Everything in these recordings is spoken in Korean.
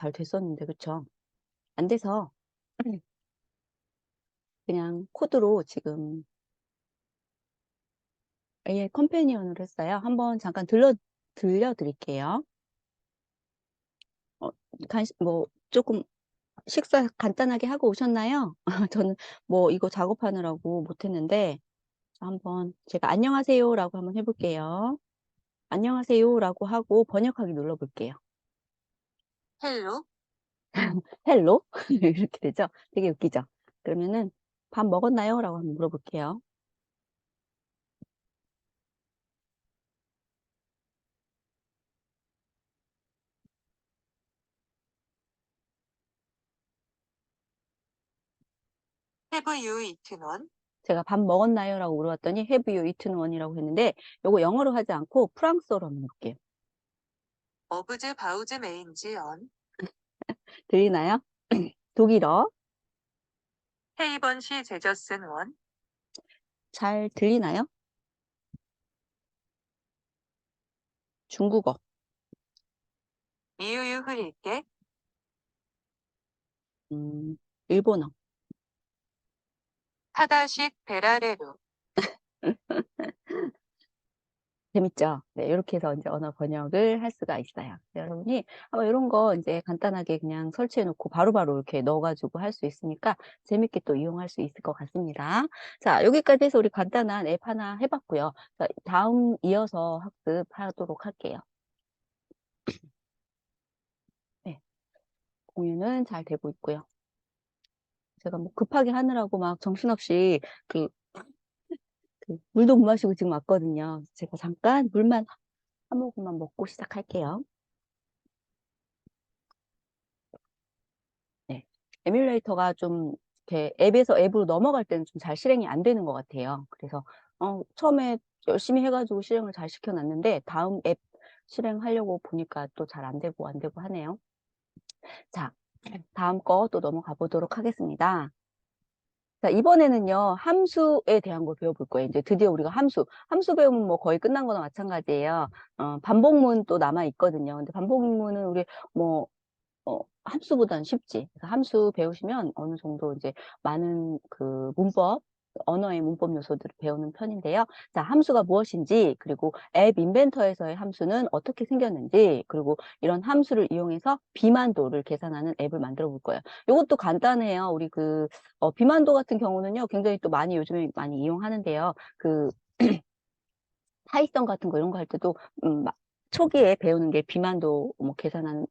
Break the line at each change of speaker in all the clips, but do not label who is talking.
잘 됐었는데 그쵸? 안 돼서 그냥 코드로 지금 AI 컴패니언으로 했어요. 한번 잠깐 들려드릴게요. 어, 뭐 조금 식사 간단하게 하고 오셨나요? 저는 뭐 이거 작업하느라고 못했는데 한번 제가 안녕하세요라고 한번 해볼게요. 안녕하세요라고 하고 번역하기 눌러볼게요.
헬로?
헬로? 이렇게 되죠? 되게 웃기죠? 그러면은 밥 먹었나요? 라고 한번 물어볼게요.
Have you eaten?
제가 밥 먹었나요? 라고 물어봤더니 Have you eaten one이라고 했는데 요거 영어로 하지 않고 프랑스어로 한번 해볼게요.
어브즈 바우즈 메인지 언?
들리나요? 독일어
헤이번시 제저슨 원?
잘 들리나요? 중국어
이유유 흐릴게?
음, 일본어
하다식 베라레루?
재밌죠? 네, 이렇게 해서 이제 언어 번역을 할 수가 있어요. 여러분이 한번 이런 거 이제 간단하게 그냥 설치해 놓고 바로바로 이렇게 넣어가지고 할 수 있으니까 재밌게 또 이용할 수 있을 것 같습니다. 자, 여기까지 해서 우리 간단한 앱 하나 해봤고요. 자, 다음 이어서 학습하도록 할게요. 네, 공유는 잘 되고 있고요. 제가 뭐 급하게 하느라고 막 정신없이 그, 물도 못 마시고 지금 왔거든요. 제가 잠깐 물만 한 모금만 먹고 시작할게요. 네. 에뮬레이터가 좀 이렇게 앱에서 앱으로 넘어갈 때는 좀 잘 실행이 안 되는 것 같아요. 그래서 처음에 열심히 해가지고 실행을 잘 시켜놨는데 다음 앱 실행하려고 보니까 또 잘 안 되고 안 되고 하네요. 자, 다음 거 또 넘어가 보도록 하겠습니다. 자, 이번에는요, 함수에 대한 걸 배워볼 거예요. 이제 드디어 우리가 함수 배우면 뭐 거의 끝난 거나 마찬가지예요. 반복문 또 남아 있거든요. 근데 반복문은 우리 뭐 함수보다는 쉽지. 그래서 함수 배우시면 어느 정도 이제 많은 그 문법, 언어의 문법 요소들을 배우는 편인데요. 자, 함수가 무엇인지, 그리고 앱 인벤터에서의 함수는 어떻게 생겼는지, 그리고 이런 함수를 이용해서 비만도를 계산하는 앱을 만들어 볼 거예요. 이것도 간단해요. 우리 비만도 같은 경우는요, 굉장히 또 많이 요즘에 많이 이용하는데요. 사이성 같은 거 이런 거 할 때도 초기에 배우는 게 비만도 뭐 계산하는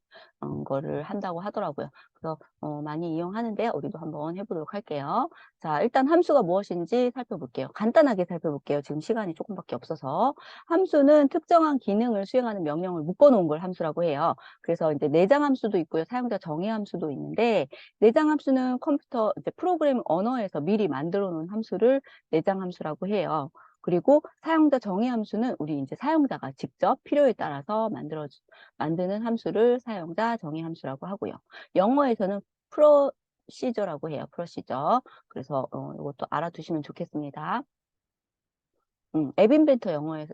거를 한다고 하더라고요. 그래서 많이 이용하는데 우리도 한번 해보도록 할게요. 자, 일단 함수가 무엇인지 살펴볼게요. 간단하게 살펴볼게요. 지금 시간이 조금밖에 없어서. 함수는 특정한 기능을 수행하는 명령을 묶어놓은 걸 함수라고 해요. 그래서 이제 내장 함수도 있고요. 사용자 정의 함수도 있는데 내장 함수는 컴퓨터 이제 프로그램 언어에서 미리 만들어 놓은 함수를 내장 함수라고 해요. 그리고 사용자 정의 함수는 우리 이제 사용자가 직접 필요에 따라서 만드는 함수를 사용자 정의 함수라고 하고요. 영어에서는 프로시저라고 해요. 프로시저. 그래서 이것도 알아두시면 좋겠습니다. 앱 인벤터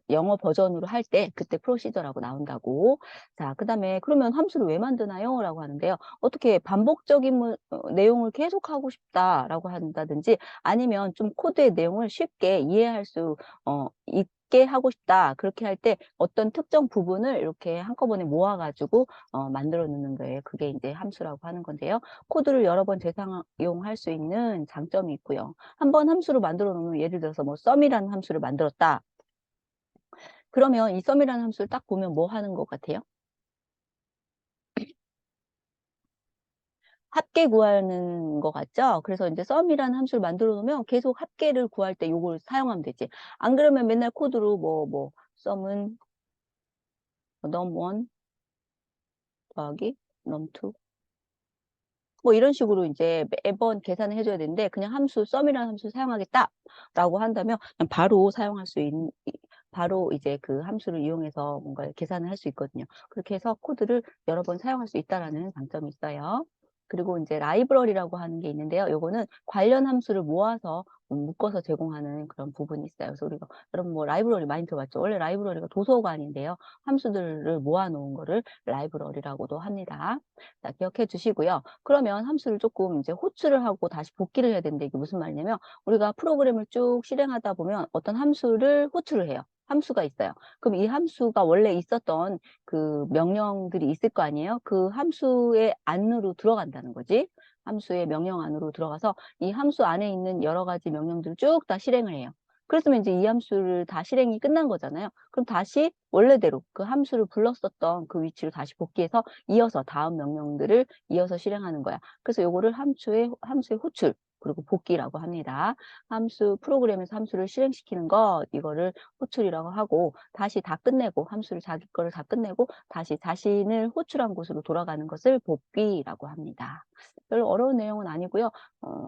영어 버전으로 할 때 그때 프로시저라고 나온다고. 자, 그다음에 그러면 함수를 왜 만드나요? 라고 하는데요. 어떻게 반복적인 내용을 계속하고 싶다라고 한다든지 아니면 좀 코드의 내용을 쉽게 이해할 수 있게 하고 싶다. 그렇게 할 때 어떤 특정 부분을 이렇게 한꺼번에 모아가지고 만들어 놓는 거예요. 그게 이제 함수라고 하는 건데요. 코드를 여러 번 재사용할 수 있는 장점이 있고요. 한번 함수를 만들어 놓으면 예를 들어서 뭐 썸이라는 함수를 만들었다. 그러면 이 썸이라는 함수를 딱 보면 뭐 하는 것 같아요? 합계 구하는 것 같죠? 그래서 이제 썸이라는 함수를 만들어 놓으면 계속 합계를 구할 때 요걸 사용하면 되지. 안 그러면 맨날 코드로 썸은 num1 더하기 num2 뭐 이런 식으로 이제 매번 계산을 해줘야 되는데 그냥 썸이라는 함수 사용하겠다라고 한다면 그냥 바로 사용할 수 있는 바로 이제 그 함수를 이용해서 뭔가 계산을 할 수 있거든요. 그렇게 해서 코드를 여러 번 사용할 수 있다라는 장점이 있어요. 그리고 이제 라이브러리라고 하는 게 있는데요. 요거는 관련 함수를 모아서 묶어서 제공하는 그런 부분이 있어요. 그래서 우리가 여러분 뭐 라이브러리 많이 들어봤죠? 원래 라이브러리가 도서관인데요. 함수들을 모아 놓은 거를 라이브러리라고도 합니다. 자, 기억해 주시고요. 그러면 함수를 조금 이제 호출을 하고 다시 복귀를 해야 되는데 이게 무슨 말이냐면 우리가 프로그램을 쭉 실행하다 보면 어떤 함수를 호출을 해요. 함수가 있어요. 그럼 이 함수가 원래 있었던 그 명령들이 있을 거 아니에요? 그 함수의 안으로 들어간다는 거지. 함수의 명령 안으로 들어가서 이 함수 안에 있는 여러 가지 명령들을 쭉 다 실행을 해요. 그랬으면 이제 이 함수를 다 실행이 끝난 거잖아요. 그럼 다시 원래대로 그 함수를 불렀었던 그 위치로 다시 복귀해서 이어서 다음 명령들을 이어서 실행하는 거야. 그래서 요거를 함수의 호출 그리고 복귀라고 합니다. 함수 프로그램에서 함수를 실행시키는 거 이거를 호출이라고 하고 다시 다 끝내고 함수를 자기 거를 다 끝내고 다시 자신을 호출한 곳으로 돌아가는 것을 복귀라고 합니다. 별로 어려운 내용은 아니고요.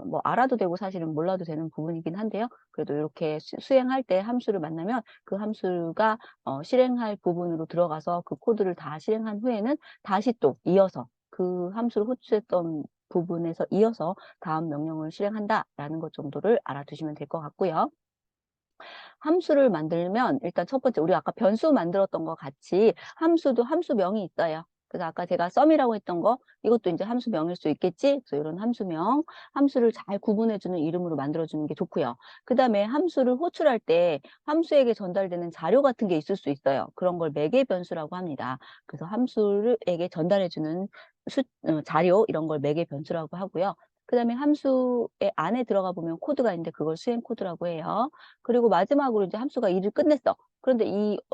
뭐 알아도 되고 사실은 몰라도 되는 부분이긴 한데요. 그래도 이렇게 수행할 때 함수를 만나면 그 함수가 실행할 부분으로 들어가서 그 코드를 다 실행한 후에는 다시 또 이어서 그 함수를 호출했던 부분에서 이어서 다음 명령을 실행한다라는 것 정도를 알아두시면 될 것 같고요. 함수를 만들면 일단 첫 번째 우리 아까 변수 만들었던 것 같이 함수도 함수명이 있어요. 그래서 아까 제가 썸이라고 했던 거 이것도 이제 함수명일 수 있겠지. 그래서 이런 함수명, 함수를 잘 구분해주는 이름으로 만들어주는 게 좋고요. 그 다음에 함수를 호출할 때 함수에게 전달되는 자료 같은 게 있을 수 있어요. 그런 걸 매개 변수라고 합니다. 그래서 함수에게 전달해주는 자료 이런 걸 매개 변수라고 하고요. 그 다음에 함수의 안에 들어가 보면 코드가 있는데 그걸 수행 코드라고 해요. 그리고 마지막으로 이제 함수가 일을 끝냈어. 그런데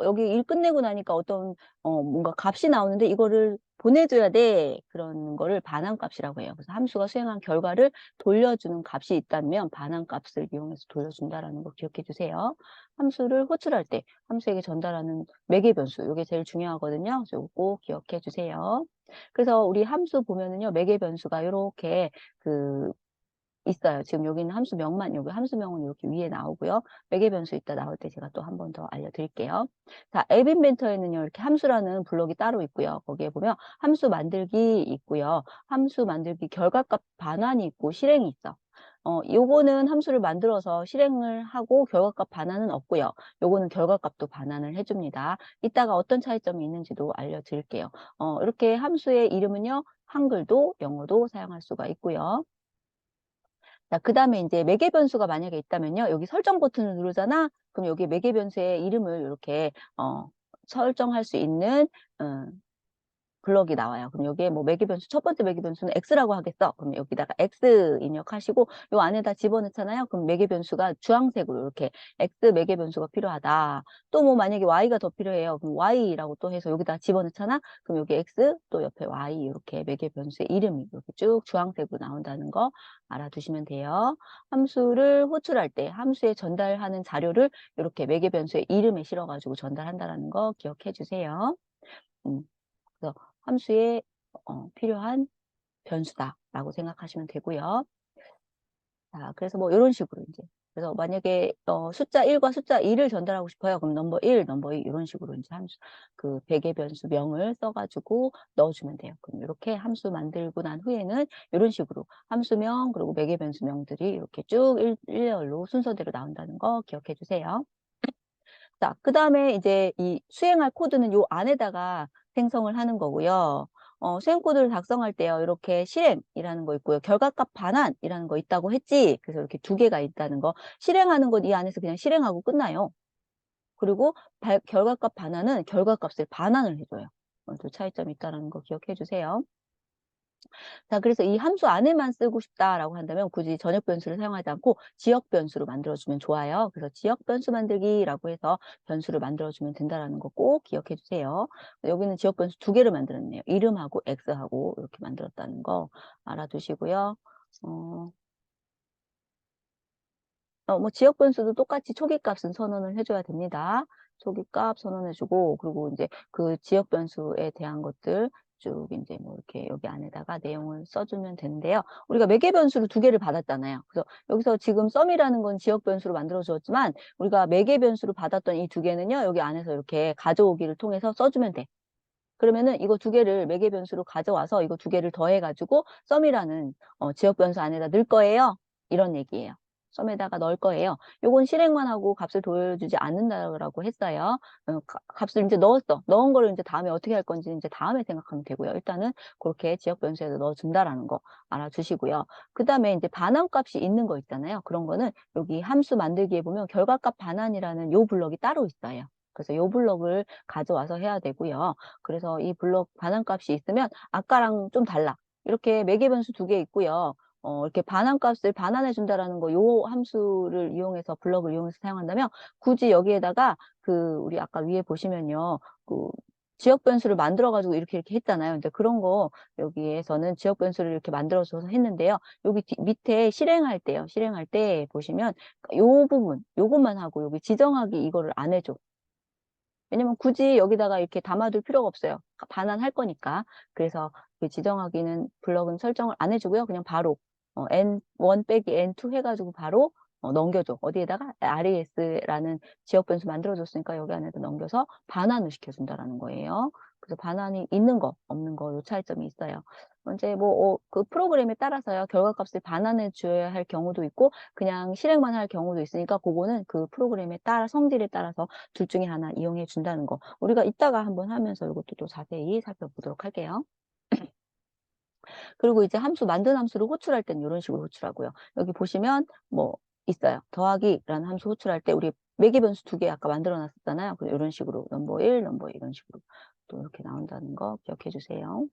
여기 일 끝내고 나니까 어떤 뭔가 값이 나오는데 이거를 보내줘야 돼. 그런 거를 반환값이라고 해요. 그래서 함수가 수행한 결과를 돌려주는 값이 있다면 반환값을 이용해서 돌려준다라는 거 기억해 주세요. 함수를 호출할 때 함수에게 전달하는 매개 변수 이게 제일 중요하거든요. 그래서 이거 꼭 기억해 주세요. 그래서 우리 함수 보면은요 매개 변수가 이렇게 그 있어요. 지금 여기는 함수명만, 여기 함수명은 이렇게 위에 나오고요. 매개 변수 이따 나올 때 제가 또 한 번 더 알려드릴게요. 자, 앱 인벤터에는요, 이렇게 함수라는 블록이 따로 있고요. 거기에 보면 함수 만들기 있고요. 함수 만들기 결과값 반환이 있고 실행이 있어. 요거는 함수를 만들어서 실행을 하고 결과값 반환은 없고요. 요거는 결과값도 반환을 해줍니다. 이따가 어떤 차이점이 있는지도 알려드릴게요. 이렇게 함수의 이름은요, 한글도 영어도 사용할 수가 있고요. 자, 그 다음에 이제 매개 변수가 만약에 있다면요. 여기 설정 버튼을 누르잖아? 그럼 여기 매개 변수의 이름을 이렇게, 설정할 수 있는, 어, 블럭이 나와요. 그럼 여기에 뭐 매개 변수, 첫 번째 매개 변수는 X라고 하겠어. 그럼 여기다가 X 입력하시고, 요 안에다 집어넣잖아요. 그럼 매개 변수가 주황색으로 이렇게 X 매개 변수가 필요하다. 또 뭐 만약에 Y가 더 필요해요. 그럼 Y라고 또 해서 여기다 집어넣잖아. 그럼 여기 X, 또 옆에 Y 이렇게 매개 변수의 이름이 이렇게 쭉 주황색으로 나온다는 거 알아두시면 돼요. 함수를 호출할 때 함수에 전달하는 자료를 이렇게 매개 변수의 이름에 실어가지고 전달한다는 거 기억해 주세요. 음. 그래서 함수에 필요한 변수다라고 생각하시면 되고요. 자, 그래서 뭐 이런 식으로 이제 그래서 만약에 숫자 1과 숫자 2를 전달하고 싶어요. 그럼 넘버 1, 넘버 2 이런 식으로 이제 함수 그 배개 변수 명을 써가지고 넣어주면 돼요. 그럼 이렇게 함수 만들고 난 후에는 이런 식으로 함수명 그리고 매개 변수명들이 이렇게 쭉 일렬로 순서대로 나온다는 거 기억해 주세요. 자, 그 다음에 이제 이 수행할 코드는 요 안에다가 생성을 하는 거고요. 수행 코드를 작성할 때요. 이렇게 실행이라는 거 있고요. 결과값 반환이라는 거 있다고 했지. 그래서 이렇게 두 개가 있다는 거. 실행하는 건 이 안에서 그냥 실행하고 끝나요. 그리고 결과값 반환은 결과값을 반환을 해줘요. 또 차이점이 있다는 거 기억해 주세요. 자, 그래서 이 함수 안에만 쓰고 싶다라고 한다면 굳이 전역 변수를 사용하지 않고 지역 변수로 만들어주면 좋아요. 그래서 지역 변수 만들기라고 해서 변수를 만들어주면 된다라는 거 꼭 기억해 주세요. 여기는 지역 변수 두 개를 만들었네요. 이름하고 X하고 이렇게 만들었다는 거 알아두시고요. 뭐 지역 변수도 똑같이 초기 값은 선언을 해줘야 됩니다. 초기 값 선언해주고 그리고 이제 그 지역 변수에 대한 것들 쭉 이제 뭐 이렇게 여기 안에다가 내용을 써주면 되는데요. 우리가 매개 변수를 두 개를 받았잖아요. 그래서 여기서 지금 썸이라는 건 지역 변수로 만들어 주었지만 우리가 매개 변수로 받았던 이 두 개는요. 여기 안에서 이렇게 가져오기를 통해서 써주면 돼. 그러면은 이거 두 개를 매개 변수로 가져와서 이거 두 개를 더해 가지고 썸이라는 지역 변수 안에다 넣을 거예요. 이런 얘기예요. 썸에다가 넣을 거예요. 요건 실행만 하고 값을 보여주지 않는다라고 했어요. 값을 이제 넣었어. 넣은 거를 이제 다음에 어떻게 할 건지 이제 다음에 생각하면 되고요. 일단은 그렇게 지역 변수에다 넣어준다라는 거 알아주시고요. 그 다음에 이제 반환값이 있는 거 있잖아요. 그런 거는 여기 함수 만들기에 보면 결과값 반환이라는 요 블럭이 따로 있어요. 그래서 요 블럭을 가져와서 해야 되고요. 그래서 이 블럭 반환값이 있으면 아까랑 좀 달라. 이렇게 매개 변수 두 개 있고요. 이렇게 반환값을 반환해 준다라는 거, 요 함수를 이용해서, 블럭을 이용해서 사용한다면, 굳이 여기에다가, 우리 아까 위에 보시면요, 지역 변수를 만들어가지고 이렇게 했잖아요. 근데 그런 거, 여기에서는 지역 변수를 이렇게 만들어줘서 했는데요. 여기 밑에 실행할 때요. 실행할 때 보시면, 요 부분, 요것만 하고, 여기 지정하기 이거를 안 해줘. 왜냐면 굳이 여기다가 이렇게 담아둘 필요가 없어요. 반환할 거니까. 그래서 그 지정하기는 블럭은 설정을 안 해주고요. 그냥 바로 n1 빼기 n2 해가지고 바로 넘겨줘. 어디에다가 res라는 지역 변수 만들어줬으니까 여기 안에다 넘겨서 반환을 시켜준다라는 거예요. 그래서 반환이 있는 거, 없는 거, 요 차이점이 있어요. 이제 그 프로그램에 따라서요, 결과값을 반환해 줘야 할 경우도 있고, 그냥 실행만 할 경우도 있으니까, 그거는 그 프로그램에 따라, 성질에 따라서 둘 중에 하나 이용해 준다는 거. 우리가 이따가 한번 하면서 이것도 또 자세히 살펴보도록 할게요. 그리고 이제 만든 함수를 호출할 때는 이런 식으로 호출하고요. 여기 보시면 뭐 있어요. 더하기라는 함수 호출할 때 우리 매개 변수 두 개 아까 만들어 놨었잖아요. 이런 식으로 넘버 1, 넘버 이런 식으로 또 이렇게 나온다는 거 기억해 주세요.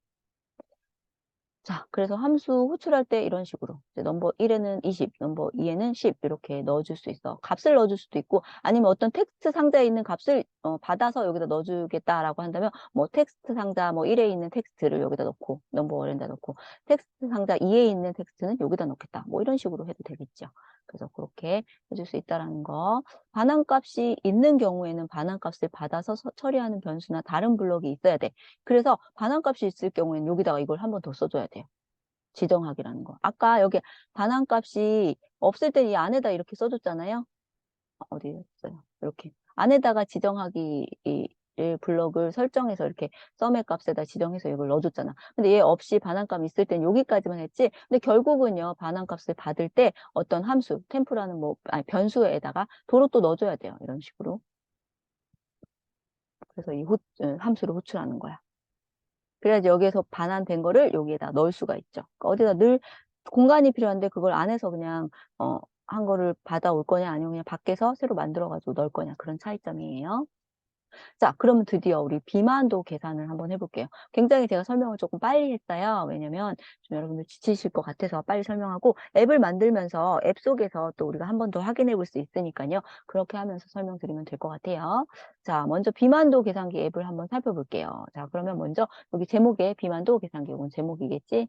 자, 그래서 함수 호출할 때 이런 식으로 이제 넘버 1에는 20, 넘버 2에는 10 이렇게 넣어줄 수 있어. 값을 넣어줄 수도 있고 아니면 어떤 텍스트 상자에 있는 값을 받아서 여기다 넣어주겠다라고 한다면 뭐 텍스트 상자 뭐 1에 있는 텍스트를 여기다 넣고 넘버 1에다 넣고 텍스트 상자 2에 있는 텍스트는 여기다 넣겠다. 뭐 이런 식으로 해도 되겠죠. 그래서 그렇게 해줄 수 있다라는 거. 반환값이 있는 경우에는 반환값을 받아서 처리하는 변수나 다른 블럭이 있어야 돼. 그래서 반환값이 있을 경우에는 여기다가 이걸 한 번 더 써줘야 돼요. 지정하기라는 거. 아까 여기 반환값이 없을 때 이 안에다 이렇게 써줬잖아요. 어디에 있어요? 이렇게. 안에다가 지정하기를 블럭을 설정해서 이렇게 썸의 값에다 지정해서 이걸 넣어줬잖아. 근데 얘 없이 반환값 있을 땐 여기까지만 했지. 근데 결국은요, 반환값을 받을 때 어떤 함수, 템프라는 아니, 변수에다가 도로 또 넣어줘야 돼요. 이런 식으로. 그래서 함수를 호출하는 거야. 그래야지 여기에서 반환된 거를 여기에다 넣을 수가 있죠. 그러니까 어디다 넣을 공간이 필요한데 그걸 안에서 그냥 한 거를 받아올 거냐 아니면 그냥 밖에서 새로 만들어가지고 넣을 거냐 그런 차이점이에요. 자, 그러면 드디어 우리 비만도 계산을 한번 해볼게요. 굉장히 제가 설명을 조금 빨리 했어요. 왜냐면 좀 여러분들 지치실 것 같아서 빨리 설명하고 앱을 만들면서 앱 속에서 또 우리가 한 번 더 확인해 볼 수 있으니까요. 그렇게 하면서 설명드리면 될 것 같아요. 자, 먼저 비만도 계산기 앱을 한번 살펴볼게요. 자, 그러면 먼저 여기 제목에 비만도 계산기, 이건 제목이겠지?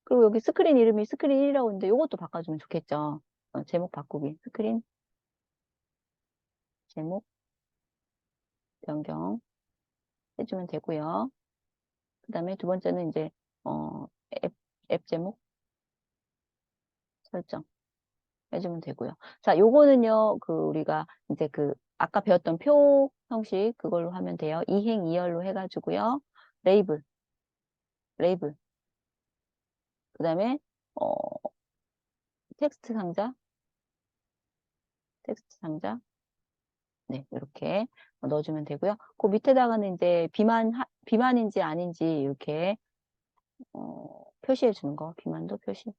그리고 여기 스크린 이름이 스크린 1이라고 있는데 이것도 바꿔주면 좋겠죠. 제목 바꾸기, 스크린, 제목, 변경 해주면 되고요. 그 다음에 두 번째는 이제, 어, 앱, 앱 제목 설정 해주면 되고요. 자, 요거는요, 우리가 이제 아까 배웠던 표 형식 그걸로 하면 돼요. 이행 이열로 해가지고요. 레이블, 레이블. 그 다음에, 어, 텍스트 상자, 텍스트 상자. 네, 이렇게 넣어주면 되고요. 그 밑에다가는 이제 비만인지 아닌지 이렇게, 표시해 주는 거. 비만도 표시.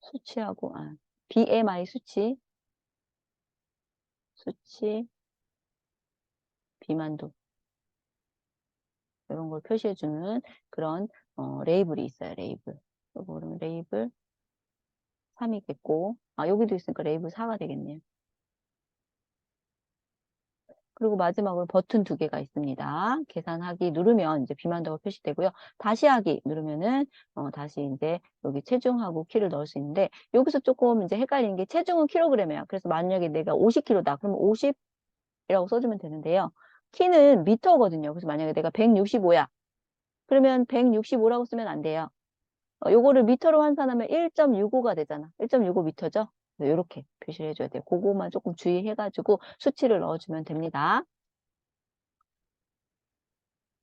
수치하고, BMI 수치, 비만도. 이런 걸 표시해주는 그런 레이블이 있어요. 레이블. 요거 그러면 레이블 3이겠고, 여기도 있으니까 레이블 4가 되겠네요. 그리고 마지막으로 버튼 두 개가 있습니다. 계산하기 누르면 이제 비만도가 표시되고요. 다시 하기 누르면은 다시 이제 여기 체중하고 키를 넣을 수 있는데 여기서 조금 이제 헷갈리는 게 체중은 킬로그램이에요. 그래서 만약에 내가 50kg다. 그러면 50이라고 써주면 되는데요. 키는 미터거든요. 그래서 만약에 내가 165야. 그러면 165라고 쓰면 안 돼요. 요거를 미터로 환산하면 1.65가 되잖아. 1.65 미터죠? 이렇게 표시를 해줘야 돼요. 그거만 조금 주의해가지고 수치를 넣어주면 됩니다.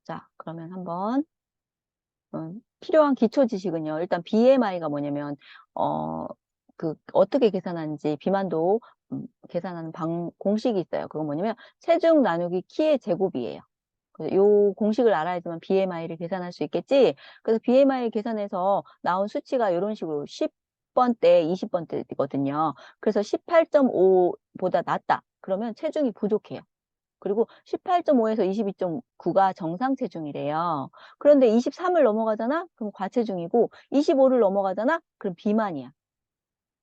자, 그러면 한번 필요한 기초 지식은요. 일단 BMI가 뭐냐면 어떻게 계산하는지 비만도 계산하는 공식이 있어요. 그건 뭐냐면 체중 나누기 키의 제곱이에요. 그래서 요 공식을 알아야지만 BMI를 계산할 수 있겠지. 그래서 BMI 계산해서 나온 수치가 이런 식으로 10번대, 20번대거든요. 그래서 18.5보다 낮다. 그러면 체중이 부족해요. 그리고 18.5에서 22.9가 정상 체중이래요. 그런데 23을 넘어가잖아? 그럼 과체중이고 25를 넘어가잖아? 그럼 비만이야.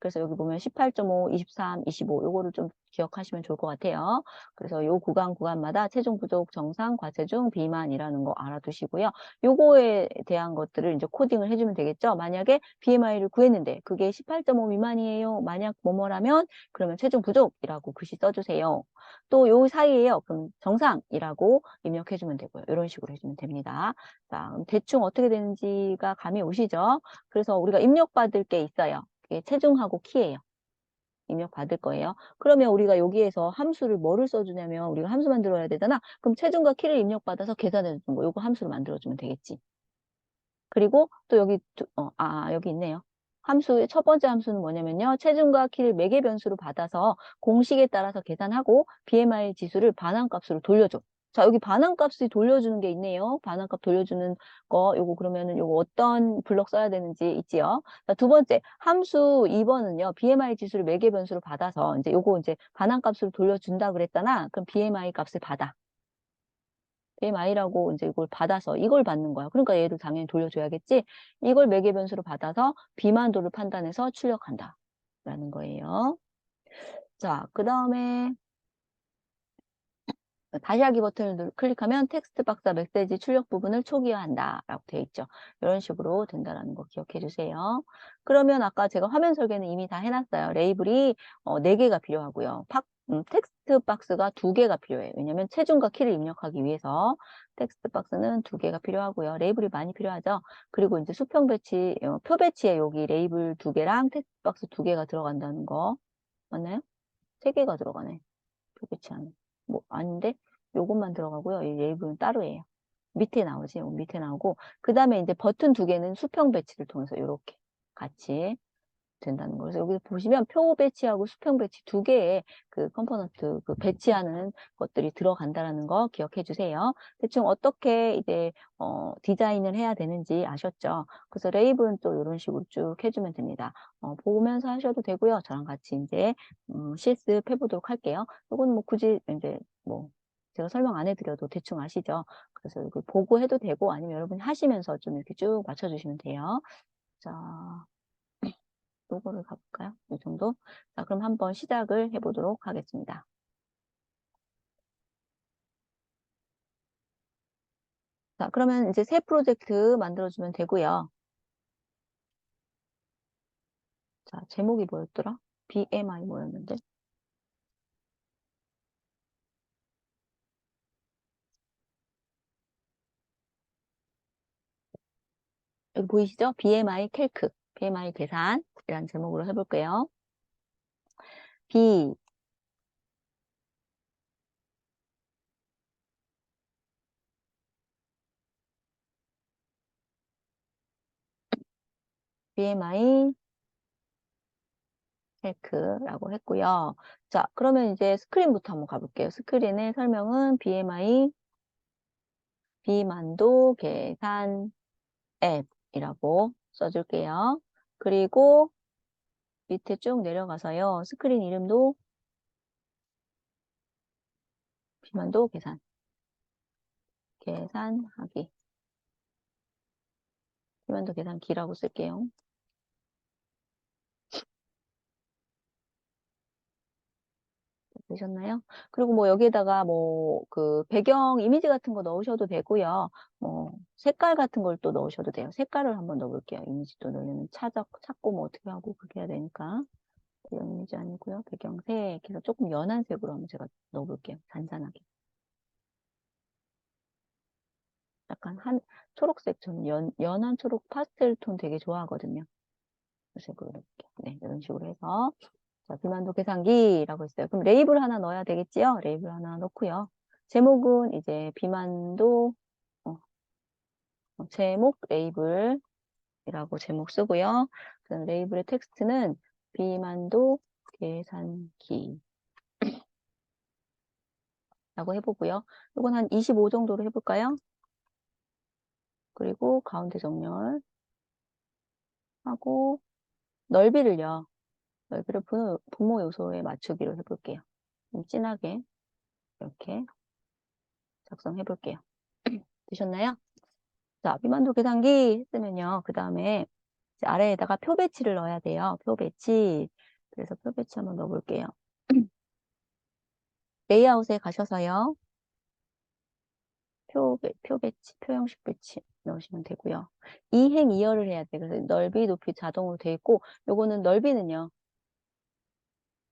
그래서 여기 보면 18.5, 23, 25 요거를 좀 기억하시면 좋을 것 같아요. 그래서 요 구간마다 체중 부족, 정상, 과체중, 비만이라는 거 알아두시고요. 요거에 대한 것들을 이제 코딩을 해주면 되겠죠. 만약에 BMI를 구했는데 그게 18.5 미만이에요. 만약 뭐뭐라면 그러면 체중 부족이라고 글씨 써주세요. 또 요 사이에요. 그럼 정상이라고 입력해주면 되고요. 이런 식으로 해주면 됩니다. 자, 그럼 대충 어떻게 되는지가 감이 오시죠? 그래서 우리가 입력받을 게 있어요. 그게 체중하고 키예요. 입력 받을 거예요. 그러면 우리가 여기에서 함수를 뭐를 써주냐면 우리가 함수 만들어야 되잖아. 그럼 체중과 키를 입력받아서 계산해 주는 거. 요거 함수를 만들어주면 되겠지. 그리고 또 여기 여기 있네요. 함수의 첫 번째 함수는 뭐냐면요. 체중과 키를 매개 변수로 받아서 공식에 따라서 계산하고 BMI 지수를 반환값으로 돌려줘. 자, 여기 반환값이 돌려주는 게 있네요. 반환값 돌려주는 거, 요거 그러면은 요거 어떤 블록 써야 되는지 있지요. 자, 두 번째, 함수 2번은요. BMI 지수를 매개 변수로 받아서 이제 요거 이제 반환값으로 돌려준다 그랬잖아. 그럼 BMI 값을 받아. BMI라고 이제 이걸 받아서 이걸 받는 거야. 그러니까 얘를 당연히 돌려줘야겠지. 이걸 매개 변수로 받아서 비만도를 판단해서 출력한다. 라는 거예요. 자, 그 다음에 다시 하기 버튼을 클릭하면 텍스트 박스와 메시지 출력 부분을 초기화한다 라고 되어 있죠. 이런 식으로 된다라는 거 기억해 주세요. 그러면 아까 제가 화면 설계는 이미 다 해놨어요. 레이블이 4개가 필요하고요. 텍스트 박스가 2개가 필요해요. 왜냐면 체중과 키를 입력하기 위해서 텍스트 박스는 2개가 필요하고요. 레이블이 많이 필요하죠. 그리고 이제 수평 배치, 표 배치에 여기 레이블 2개랑 텍스트 박스 2개가 들어간다는 거 맞나요? 3개가 들어가네. 표 배치하는. 뭐 아닌데 요것만 들어가고요. 이 레이블은 따로예요. 밑에 나오지. 밑에 나오고 그 다음에 이제 버튼 2개는 수평 배치를 통해서 이렇게 같이 된다는 거. 그래서 여기 보시면 표 배치하고 수평 배치 2개의 그 컴포넌트 그 배치하는 것들이 들어간다는 거 기억해 주세요. 대충 어떻게 이제 디자인을 해야 되는지 아셨죠? 그래서 레이블은 또 이런 식으로 쭉 해주면 됩니다. 보면서 하셔도 되고요. 저랑 같이 이제 실습해 보도록 할게요. 이건 뭐 굳이 이제 뭐 제가 설명 안 해드려도 대충 아시죠? 그래서 이거 보고 해도 되고 아니면 여러분이 하시면서 좀 이렇게 쭉 맞춰주시면 돼요. 자. 요거를 가볼까요? 이 정도. 자, 그럼 한번 시작을 해보도록 하겠습니다. 자, 그러면 이제 새 프로젝트 만들어주면 되고요. 자, 제목이 뭐였더라? BMI 뭐였는데? 여기 보이시죠? BMI 캘크, BMI 계산이라는 제목으로 해볼게요. B, BMI 캘크라고 했고요. 자, 그러면 이제 스크린부터 한번 가볼게요. 스크린의 설명은 BMI, 비만도 계산 앱이라고 써줄게요. 그리고 밑에 쭉 내려가서요. 스크린 이름도 비만도 계산하기. 비만도 계산기라고 쓸게요. 되셨나요? 그리고 뭐 여기에다가 뭐 그 배경 이미지 같은 거 넣으셔도 되고요. 뭐 색깔 같은 걸 또 넣으셔도 돼요. 색깔을 한번 넣어볼게요. 이미지 또 넣으려면 찾고 뭐 어떻게 하고 그렇게 해야 되니까. 배경 이미지 아니고요. 배경색. 그래서 조금 연한 색으로 한번 제가 넣어볼게요. 잔잔하게. 약간 초록색, 저는 연한 초록 파스텔 톤 되게 좋아하거든요. 이 색으로 이렇게. 네, 이런 식으로 해서. 자, 비만도 계산기라고 했어요. 그럼 레이블 하나 넣어야 되겠지요? 레이블 하나 넣고요. 제목은 이제 비만도 제목 레이블이라고 제목 쓰고요. 그다음 레이블의 텍스트는 비만도 계산기 라고 해보고요. 이건 한 25 정도로 해볼까요? 그리고 가운데 정렬 하고 넓이를요. 넓이를 분모 요소에 맞추기로 해볼게요. 좀 진하게 이렇게 작성해 볼게요. 되셨나요? 자, 비만도 계산기 했으면요. 그 다음에 아래에다가 표 배치를 넣어야 돼요. 표 배치. 그래서 표 배치 한번 넣어볼게요. 레이아웃에 가셔서요. 표 배치, 표 형식 배치 넣으시면 되고요. 이행 이어를 해야 돼요. 그래서 넓이, 높이 자동으로 돼 있고, 요거는 넓이는요.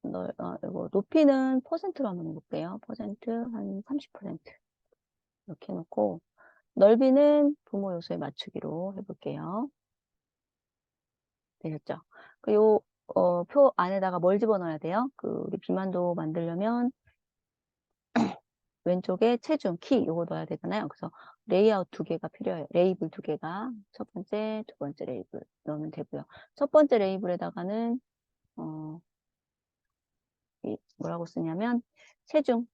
이거 높이는 퍼센트로 한번 해볼게요. 퍼센트 한 30% 이렇게 해놓고, 넓이는 부모 요소에 맞추기로 해볼게요. 되셨죠? 표 안에다가 뭘 집어넣어야 돼요? 우리 비만도 만들려면 왼쪽에 체중, 키 요거 넣어야 되잖아요. 그래서 레이아웃 2개가 필요해요. 레이블 2개가 첫 번째, 두 번째 레이블 넣으면 되고요. 첫 번째 레이블에다가는 뭐라고 쓰냐면 체중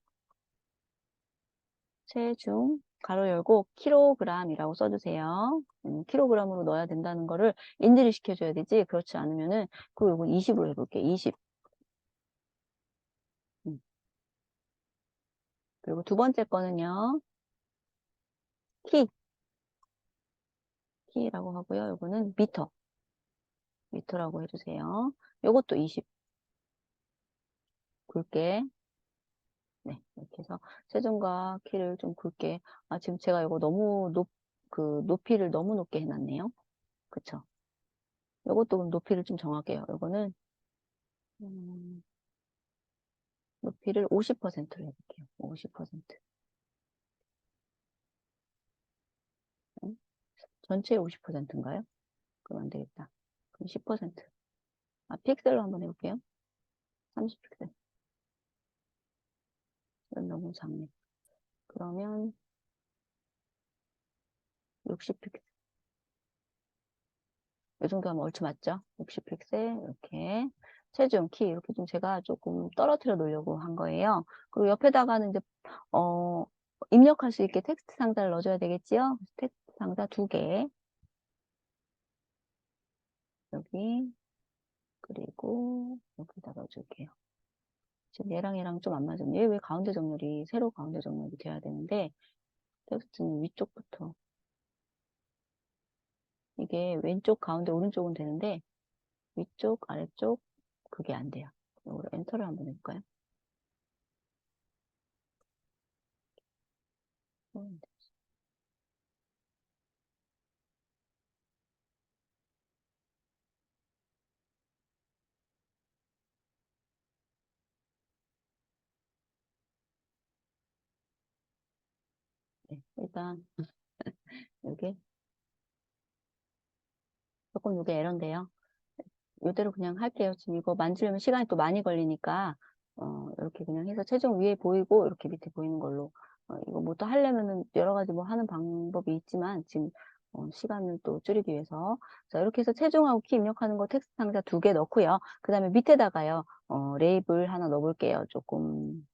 가로 열고 킬로그램이라고 써주세요. 킬로그램으로 넣어야 된다는 거를 인지를 시켜줘야 되지. 그렇지 않으면은 그리고 이건 20으로 해볼게요. 20. 그리고 두 번째 거는요. 키라고 하고요. 요거는 미터라고 해주세요. 요것도 20 굵게. 네, 이렇게 해서 체중과 키를 좀 굵게. 아, 지금 제가 이거 너무 높이를 너무 높게 해놨네요. 그쵸? 요것도 그럼 높이를 좀 정할게요. 요거는 높이를 50%로 해볼게요. 50%. 전체 50%인가요? 그럼 안 되겠다. 그럼 10%. 아, 픽셀로 한번 해볼게요. 30픽셀. 이건 너무 작네. 그러면 60픽셀. 이 정도 하면 얼추 맞죠? 60픽셀. 이렇게. 체중, 키. 이렇게 좀 제가 조금 떨어뜨려 놓으려고 한 거예요. 그리고 옆에다가는 이제, 입력할 수 있게 텍스트 상자를 넣어줘야 되겠지요? 텍스트 상자 2개. 여기. 그리고 여기다 넣어줄게요. 지금 얘랑 좀 안 맞으면 얘 왜 가운데 정렬이 세로 가운데 정렬이 돼야 되는데 텍스트는 위쪽부터 이게 왼쪽 가운데 오른쪽은 되는데 위쪽 아래쪽 그게 안 돼요. 이거로 엔터를 한번 해볼까요? 네, 일단 여기 조금 이게 에러인데요. 이대로 그냥 할게요. 지금 이거 만지려면 시간이 또 많이 걸리니까 이렇게 그냥 해서 체중 위에 보이고 이렇게 밑에 보이는 걸로 이거 뭐 또 하려면은 여러 가지 뭐 하는 방법이 있지만 지금 시간을 또 줄이기 위해서 자 이렇게 해서 체중하고 키 입력하는 거 텍스트 상자 2개 넣고요. 그 다음에 밑에다가요 레이블 하나 넣어볼게요. 조금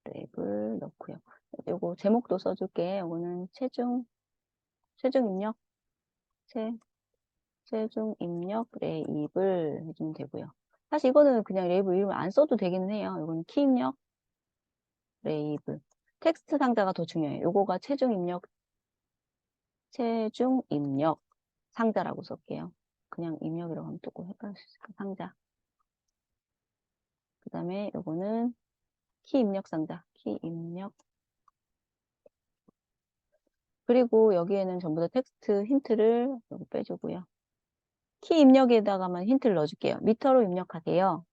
레이블 넣고요. 요거 제목도 써줄게. 요거는 체중 입력 체중 입력 레이블 해주면 되고요. 사실 이거는 그냥 레이블 이름을 안 써도 되기는 해요. 이건 키 입력 레이블. 텍스트 상자가 더 중요해요. 요거가 체중 입력 상자라고 쓸게요. 그냥 입력이라고 하면 조금 헷갈릴 수 있으니까 상자. 그 다음에 요거는 키 입력 상자. 키 입력. 그리고 여기에는 전부 다 텍스트 힌트를 여기 빼주고요. 키 입력에다가만 힌트를 넣어줄게요. 미터로 입력하세요.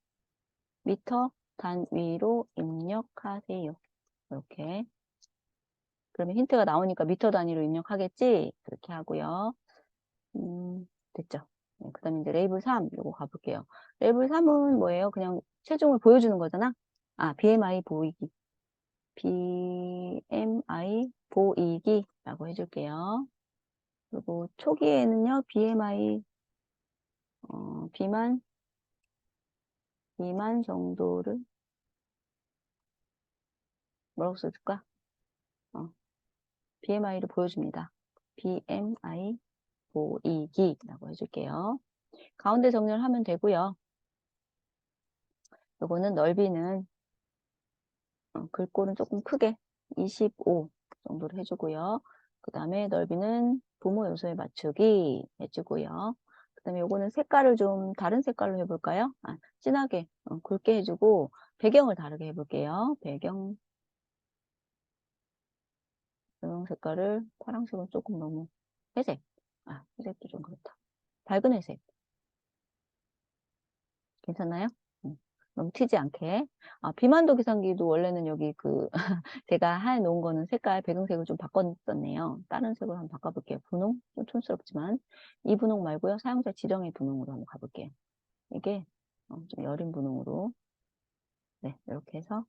미터 단위로 입력하세요. 이렇게. 그러면 힌트가 나오니까 미터 단위로 입력하겠지? 그렇게 하고요. 됐죠? 네, 그 다음에 이제 레이블 3, 요거 가볼게요. 레이블 3은 뭐예요? 그냥 체중을 보여주는 거잖아? 아, BMI 보이기. BMI 보이기라고 해줄게요. 그리고 초기에는요, BMI, 비만 정도를 뭐라고 써줄까? BMI를 보여줍니다. BMI 보이기라고 해줄게요. 가운데 정렬 하면 되고요. 요거는 넓이는 글꼴은 조금 크게 25 정도로 해주고요. 그 다음에 넓이는 부모 요소에 맞추기 해주고요. 그 다음에 요거는 색깔을 좀 다른 색깔로 해볼까요? 진하게 굵게 해주고 배경을 다르게 해볼게요. 배경 색깔을 파란색은 조금 너무 회색. 회색도 좀 그렇다. 밝은 회색. 괜찮나요? 너무 튀지 않게. 비만도 계산기도 원래는 여기 제가 해놓은 거는 색깔 배경색을 좀 바꿨었네요. 다른 색으로 한번 바꿔볼게요. 분홍? 좀 촌스럽지만. 이 분홍 말고요. 사용자 지정의 분홍으로 한번 가볼게요. 이게 좀 여린 분홍으로. 네, 이렇게 해서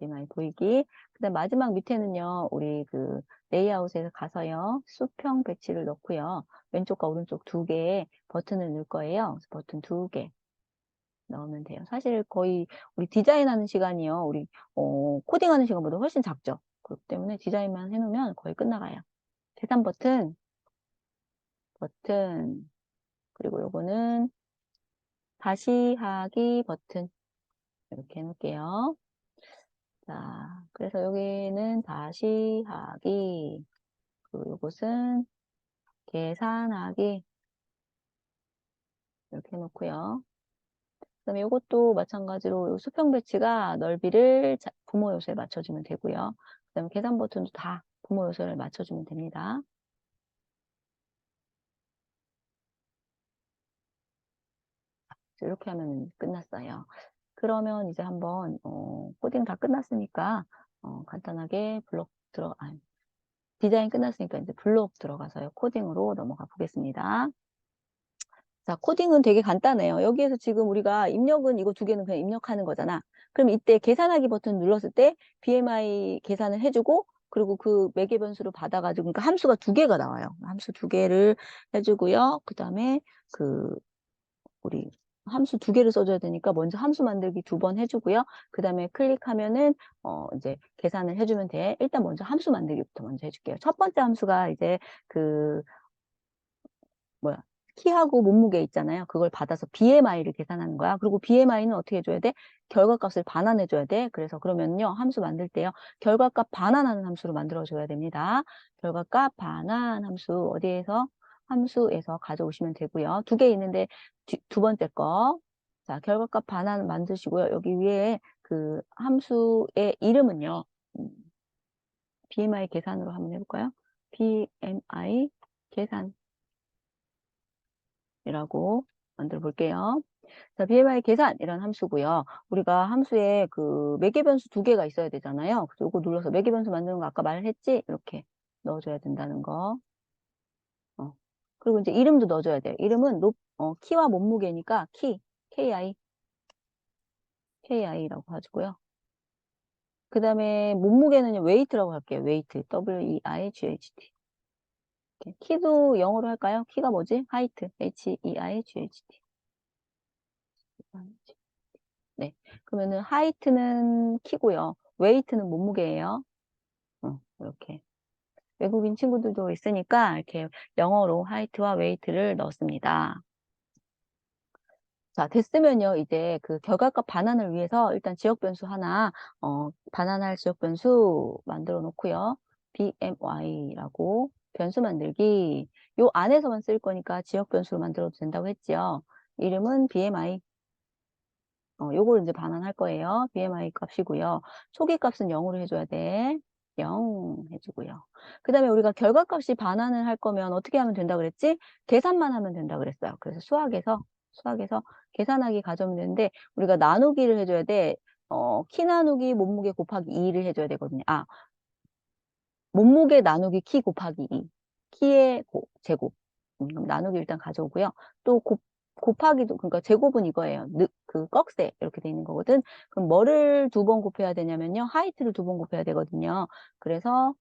BMI 보이기. 그 다음 마지막 밑에는요. 우리 레이아웃에서 가서요. 수평 배치를 넣고요. 왼쪽과 오른쪽 두 개의 버튼을 넣을 거예요. 그래서 버튼 두 개. 넣으면 돼요. 사실 거의 우리 디자인하는 시간이요. 우리 코딩하는 시간보다 훨씬 작죠. 그렇기 때문에 디자인만 해놓으면 거의 끝나가요. 계산 버튼, 그리고 요거는 다시 하기 버튼 이렇게 해놓을게요. 자, 그래서 여기는 다시 하기, 그리고 요것은 계산하기 이렇게 해놓고요. 그다음에 이것도 마찬가지로 수평 배치가 넓이를 부모 요소에 맞춰주면 되고요. 그다음에 계산 버튼도 다 부모 요소를 맞춰주면 됩니다. 이렇게 하면 끝났어요. 그러면 이제 한번 코딩 다 끝났으니까 간단하게 디자인 끝났으니까 이제 블록 들어가서요. 코딩으로 넘어가 보겠습니다. 자, 코딩은 되게 간단해요. 여기에서 지금 우리가 입력은 이거 두 개는 그냥 입력하는 거잖아. 그럼 이때 계산하기 버튼 눌렀을 때 BMI 계산을 해주고 그리고 그 매개 변수로 받아가지고 그러니까 함수가 두 개가 나와요. 함수 두 개를 해주고요. 그 다음에 우리 함수 두 개를 써줘야 되니까 먼저 함수 만들기 두 번 해주고요. 그 다음에 클릭하면은 이제 계산을 해주면 돼. 일단 먼저 함수 만들기부터 먼저 해줄게요. 첫 번째 함수가 이제 키하고 몸무게 있잖아요. 그걸 받아서 BMI를 계산하는 거야. 그리고 BMI는 어떻게 해줘야 돼? 결과값을 반환해줘야 돼. 그래서 그러면요. 함수 만들 때요. 결과값 반환하는 함수로 만들어줘야 됩니다. 결과값 반환 함수 함수에서 가져오시면 되고요. 두 개 있는데 두 번째 거. 자, 결과값 반환 만드시고요. 여기 위에 그 함수의 이름은요. BMI 계산으로 한번 해볼까요? BMI 계산. 이라고 만들어 볼게요. 자, BMI 계산 이런 함수고요. 우리가 함수에 매개 변수 두 개가 있어야 되잖아요. 그래서 요거 눌러서 매개 변수 만드는 거 아까 말했지? 이렇게 넣어줘야 된다는 거. 그리고 이제 이름도 넣어줘야 돼요. 이름은 키와 몸무게니까 KI라고 가지고요. 그 다음에 몸무게는요, 웨이트라고 할게요. 웨이트, WEIGHT. 키도 영어로 할까요? 키가 뭐지? 하이트, HEIGHT. 네. 그러면은 하이트는 키고요. 웨이트는 몸무게예요. 이렇게. 외국인 친구들도 있으니까 이렇게 영어로 하이트와 웨이트를 넣습니다. 자, 됐으면요. 이제 결과값 반환을 위해서 일단 지역 변수 하나, 반환할 지역 변수 만들어 놓고요. BMY라고 변수 만들기. 요 안에서만 쓸 거니까 지역 변수로 만들어도 된다고 했지요. 이름은 BMI. 요걸 이제 반환할 거예요. BMI 값이고요. 초기 값은 0으로 해줘야 돼. 0 해주고요. 그 다음에 우리가 결과값이 반환을 할 거면 어떻게 하면 된다 그랬지? 계산만 하면 된다 그랬어요. 그래서 수학에서 계산하기 가져오면 되는데 우리가 나누기를 해줘야 돼. 키 나누기 몸무게 곱하기 2를 해줘야 되거든요. 몸무게 나누기 키 곱하기 2. 키의 제곱. 그럼 나누기 일단 가져오고요. 또 곱하기도, 그러니까 제곱은 이거예요. 꺽쇠. 이렇게 돼 있는 거거든. 그럼 뭐를 두 번 곱해야 되냐면요. 하이트를 두 번 곱해야 되거든요. 그래서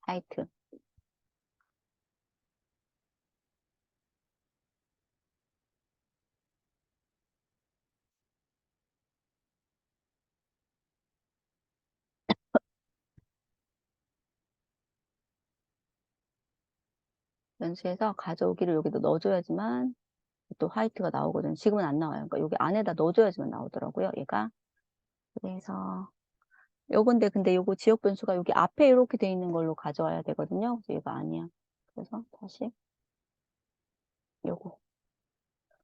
하이트. 변수에서 가져오기를 여기다 넣어줘야지만 또 화이트가 나오거든요. 지금은 안 나와요. 그러니까 여기 안에다 넣어줘야지만 나오더라고요, 얘가. 그래서 요건데 근데 요거 지역 변수가 여기 앞에 이렇게 돼 있는 걸로 가져와야 되거든요. 그래서 얘가 아니야. 그래서 다시 요거.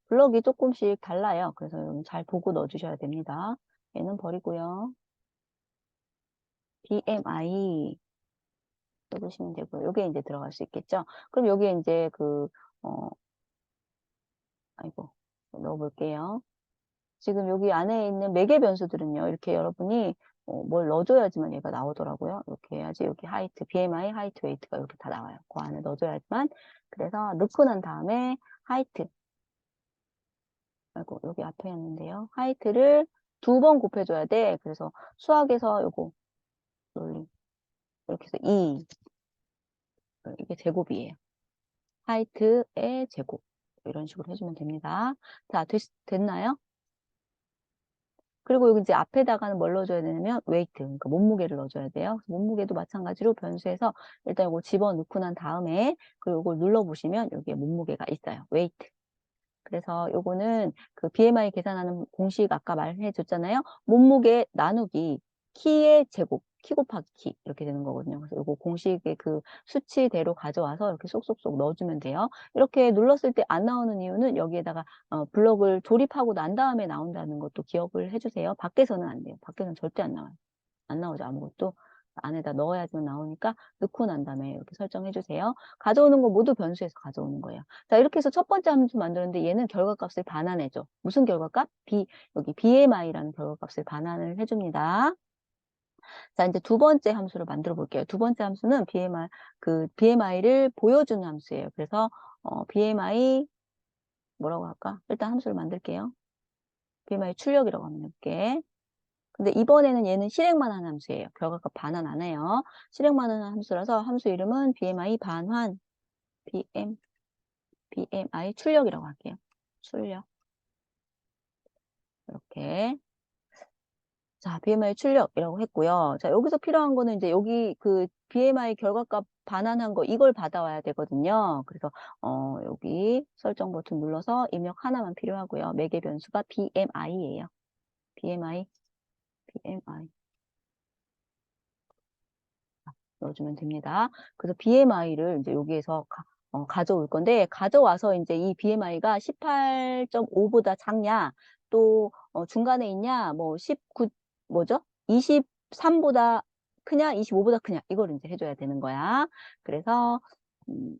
블럭이 조금씩 달라요. 그래서 여러분 잘 보고 넣어주셔야 됩니다. 얘는 버리고요. BMI 써주시면 되고요. 요게 이제 들어갈 수 있겠죠. 그럼 여기에 이제 아이고, 넣어볼게요. 지금 여기 안에 있는 매개 변수들은요, 이렇게 여러분이 뭘 넣어줘야지만 얘가 나오더라고요. 이렇게 해야지 여기 하이트, BMI, 하이트, 웨이트가 이렇게 다 나와요. 그 안에 넣어줘야지만. 그래서 넣고 난 다음에 하이트, 아이고, 여기 앞에 있는데요. 하이트를 2번 곱해줘야 돼. 그래서 수학에서 요거, 롤링, 이렇게 해서 2, 이게 제곱이에요. 하이트의 제곱. 이런 식으로 해주면 됩니다. 자, 됐나요? 그리고 여기 이제 앞에다가는 뭘 넣어줘야 되냐면 웨이트, 그러니까 몸무게를 넣어줘야 돼요. 몸무게도 마찬가지로 변수에서 일단 이거 집어넣고 난 다음에 그리고 이걸 눌러보시면 여기에 몸무게가 있어요. 웨이트. 그래서 요거는 그 BMI 계산하는 공식 아까 말해 줬잖아요. 몸무게 나누기 키의 제곱, 키 곱하기 키 이렇게 되는 거거든요. 그래서 요거 공식의 그 수치대로 가져와서 이렇게 쏙쏙쏙 넣어주면 돼요. 이렇게 눌렀을 때 안 나오는 이유는 여기에다가 블럭을 조립하고 난 다음에 나온다는 것도 기억을 해주세요. 밖에서는 안 돼요. 밖에서는 절대 안 나와요. 안 나오죠. 아무것도. 안에다 넣어야지만 나오니까 넣고 난 다음에 이렇게 설정해 주세요. 가져오는 거 모두 변수에서 가져오는 거예요. 자, 이렇게 해서 첫 번째 함수 만들었는데 얘는 결과값을 반환해줘. 무슨 결과값? 여기 BMI라는 결과값을 반환을 해줍니다. 자, 이제 두 번째 함수를 만들어 볼게요. 두 번째 함수는 BMI를 보여주는 함수예요. 그래서 BMI 뭐라고 할까? 일단 함수를 만들게요. BMI 출력이라고 하면 해볼게. 근데 이번에는 얘는 실행만 하는 함수예요. 결과값 반환 안 해요. 실행만 하는 함수라서 함수 이름은 BMI 반환, BMI 출력이라고 할게요. 출력. 이렇게. 자, BMI 출력이라고 했고요. 자, 여기서 필요한 거는 이제 여기 그 BMI 결과값 반환한 거 이걸 받아와야 되거든요. 그래서 여기 설정 버튼 눌러서 입력 하나만 필요하고요. 매개 변수가 BMI예요. BMI. 넣어주면 됩니다. 그래서 BMI를 이제 여기에서 가져올 건데, 가져와서 이제 이 BMI가 18.5보다 작냐, 또 중간에 있냐, 뭐 19, 뭐죠? 23보다 크냐, 25보다 크냐, 이걸 이제 해줘야 되는 거야. 그래서, 음,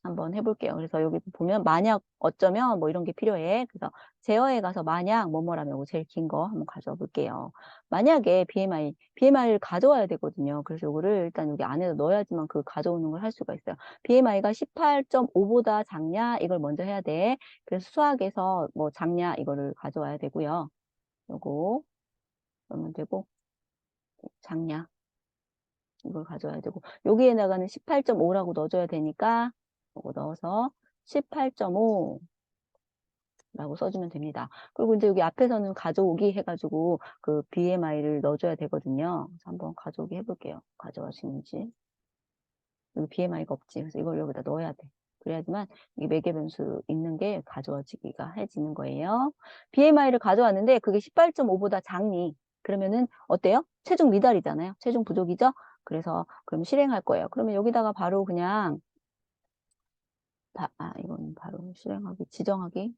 한번 해볼게요. 그래서 여기 보면 만약 어쩌면 뭐 이런 게 필요해. 그래서 제어에 가서 만약 뭐뭐라면 이거 제일 긴 거 한번 가져와 볼게요. 만약에 BMI를 가져와야 되거든요. 그래서 이거를 일단 여기 안에다 넣어야지만 그 가져오는 걸 할 수가 있어요. BMI가 18.5보다 작냐 이걸 먼저 해야 돼. 그래서 수학에서 뭐 작냐 이거를 가져와야 되고요. 요거 그러면 되고 작냐 이걸 가져와야 되고 여기에다가는 18.5라고 넣어줘야 되니까 이거 넣어서 18.5 라고 써주면 됩니다. 그리고 이제 여기 앞에서는 가져오기 해가지고 그 BMI를 넣어줘야 되거든요. 그래서 한번 가져오기 해볼게요. 가져가시는지. 여기 BMI가 없지. 그래서 이걸 여기다 넣어야 돼. 그래야지만 이 매개 변수 있는 게 가져와지기가 해지는 거예요. BMI를 가져왔는데 그게 18.5보다 작니? 그러면은 어때요? 체중 미달이잖아요. 체중 부족이죠? 그래서 그럼 실행할 거예요. 그러면 여기다가 바로 그냥 이건 바로 실행하기, 지정하기.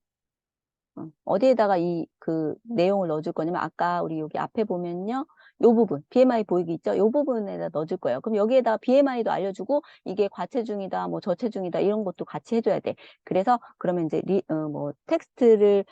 어디에다가 그 내용을 넣어줄 거냐면 아까 우리 여기 앞에 보면요. 요 부분 BMI 보이기 있죠? 요 부분에다 넣어줄 거예요. 그럼 여기에다가 BMI도 알려주고 이게 과체중이다 뭐 저체중이다 이런 것도 같이 해줘야 돼. 그래서 그러면 이제 뭐 텍스트를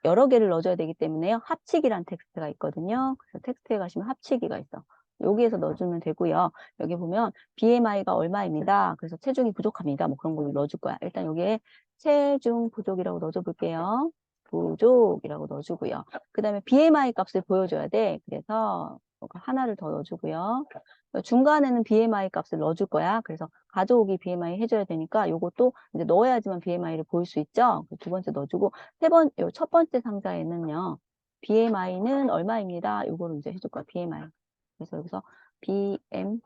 여러 개를 넣어줘야 되기 때문에요. 합치기란 텍스트가 있거든요. 그래서 텍스트에 가시면 합치기가 있어. 여기에서 넣어주면 되고요. 여기 보면 BMI가 얼마입니다. 그래서 체중이 부족합니다. 뭐 그런 걸로 넣어줄 거야. 일단 여기에 체중 부족이라고 넣어줘 볼게요. 부족이라고 넣어주고요. 그 다음에 BMI 값을 보여줘야 돼. 그래서 하나를 더 넣어주고요. 중간에는 BMI 값을 넣어줄 거야. 그래서 가져오기 BMI 해줘야 되니까 요것도 이제 넣어야지만 BMI를 보일 수 있죠. 두 번째 넣어주고 요 첫 번째 상자에는요. BMI는 얼마입니다. 요거를 이제 해줄 거야. BMI. 그래서 여기서 BMI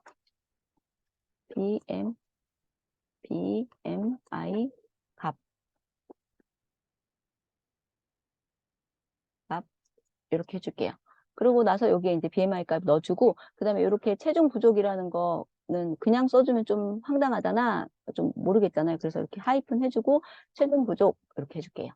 값 이렇게 해줄게요. 그러고 나서 여기에 이제 BMI 값 넣어주고 그다음에 이렇게 체중 부족이라는 거는 그냥 써주면 좀 황당하잖아. 좀 모르겠잖아요. 그래서 이렇게 하이픈 해주고 체중 부족 이렇게 해줄게요.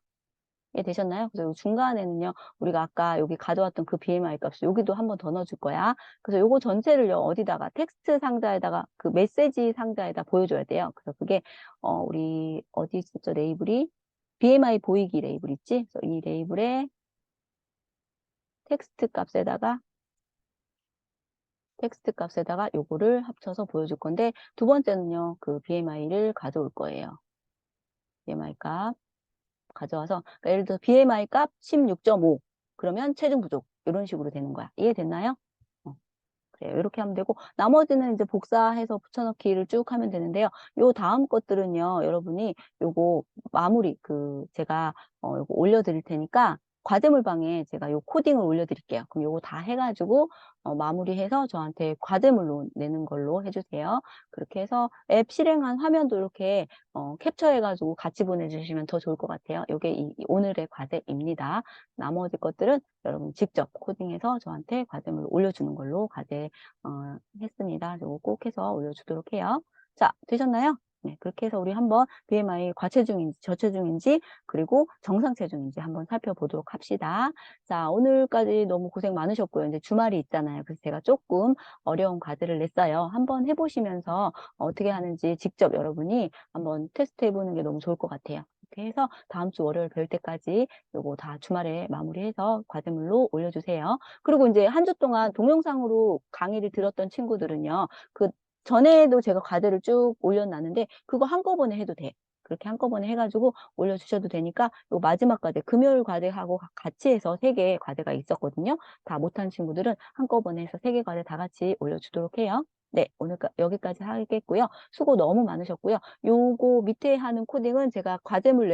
이해되셨나요? 그래서 요 중간에는요. 우리가 아까 여기 가져왔던 그 BMI 값을 여기도 한 번 더 넣어줄 거야. 그래서 요거 전체를요. 어디다가 텍스트 상자에다가 그 메시지 상자에다 보여줘야 돼요. 그래서 그게 우리 어디 있었죠? 레이블이 BMI 보이기 레이블 있지? 그래서 이 레이블에 텍스트 값에다가 요거를 합쳐서 보여줄 건데 두 번째는요. 그 BMI를 가져올 거예요. BMI 값 가져와서 그러니까 예를 들어 BMI 값 16.5 그러면 체중 부족 이런 식으로 되는 거야. 이해됐나요? 그래요. 이렇게 하면 되고 나머지는 이제 복사해서 붙여넣기를 쭉 하면 되는데요. 요 다음 것들은요. 여러분이 요거 마무리 제가 요거 올려드릴 테니까 과제물방에 제가 요 코딩을 올려드릴게요. 그럼 요거 다 해가지고 마무리해서 저한테 과제물로 내는 걸로 해주세요. 그렇게 해서 앱 실행한 화면도 이렇게 캡처해가지고 같이 보내주시면 더 좋을 것 같아요. 요게 오늘의 과제입니다. 나머지 것들은 여러분 직접 코딩해서 저한테 과제물로 올려주는 걸로 했습니다. 요거 꼭 해서 올려주도록 해요. 자, 되셨나요? 네, 그렇게 해서 우리 한번 BMI 과체중인지 저체중인지 그리고 정상 체중인지 한번 살펴보도록 합시다. 자, 오늘까지 너무 고생 많으셨고요. 이제 주말이 있잖아요. 그래서 제가 조금 어려운 과제를 냈어요. 한번 해보시면서 어떻게 하는지 직접 여러분이 한번 테스트 해보는 게 너무 좋을 것 같아요. 이렇게 해서 다음 주 월요일 뵐 때까지 요거 다 주말에 마무리해서 과제물로 올려주세요. 그리고 이제 한 주 동안 동영상으로 강의를 들었던 친구들은요. 전에도 제가 과제를 쭉 올려놨는데 그거 한꺼번에 해도 돼. 그렇게 한꺼번에 해가지고 올려주셔도 되니까 요 마지막 과제, 금요일 과제하고 같이 해서 3개 과제가 있었거든요. 다 못한 친구들은 한꺼번에 해서 3개 과제 다 같이 올려주도록 해요. 네, 오늘 여기까지 하겠고요. 수고 너무 많으셨고요. 요거 밑에 하는 코딩은 제가 과제물